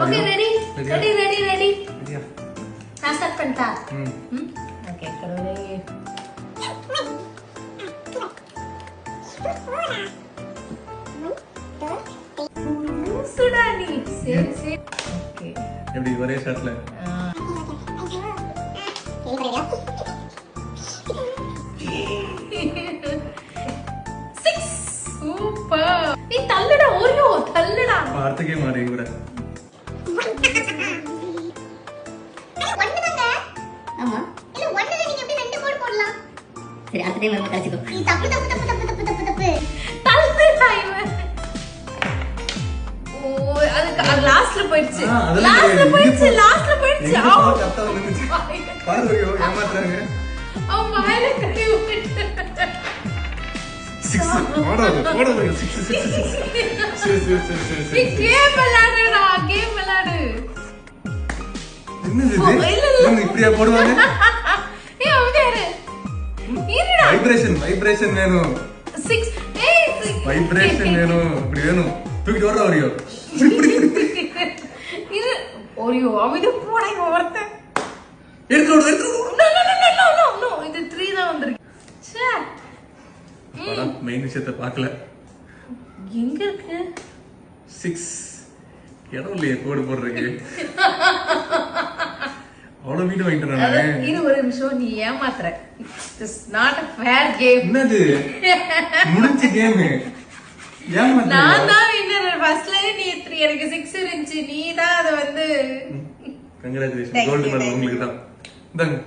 okay ready நான் start பண்ணிட்டா okay கடவுளே சுடானி சரி ஓகே எப்படி ஒரே ஷாட்ல சூப்பர் நீ தள்ளுடா ஓயோ தள்ளுடா அடுத்த கேம் ஆடு கூட ஆமா இல்ல ஒண்ணல நீங்க எப்படி ரெண்டு கோட் போடலாம் சரி அடுத்த டைம் நம்ம கழிச்சுக்கோ நீ தப்பு தள்ளு டைம் ஓ அது லாஸ்ட்ல போயிடுச்சு லாஸ்ட்ல போயிடுச்சு கரெக்ட்டா வந்துச்சு பாருங்க ஏமாத்துறாங்க அவன் வாயில கட்டி விட்டு 6 ஓடாது 6 சரி கேம் விளையாடு என்னது இது இப்படியா போடுவாங்க ஏய் அவதேரு இருடா வைப்ரேஷன் வேணும் 6 ஏய் வைப்ரேஷன் வேணும் இப்படி வேணும் தூக்கிட்டு ஓடுற ஓரியோ இது ஓரியோ அவதே போடை ஓர்த்த எடுத்து நோ இது 3 தான் வந்திருக்கு ச்சே பரா மெயின் விஷயத்தை பார்க்கல எங்க இருக்கு 6 இடம் இல்லையே கோடு போடுறதுக்கு அவ்வளவு வீடு வாங்கிட்டு நானே இது ஒரு நிமிஷம் நீ ஏமாத்துற it's not a fair game என்னது முடிஞ்ச கேம் ஏமாத்துற நான் தான் வின்னர் ஃபர்ஸ்ட்ல நீ 3 எனக்கு 6 இருந்துச்சு நீ தான் அது வந்து கங்க்ராச்சுலேஷன் கோல்ட் மெடல் உங்களுக்கு தான் இந்தாங்க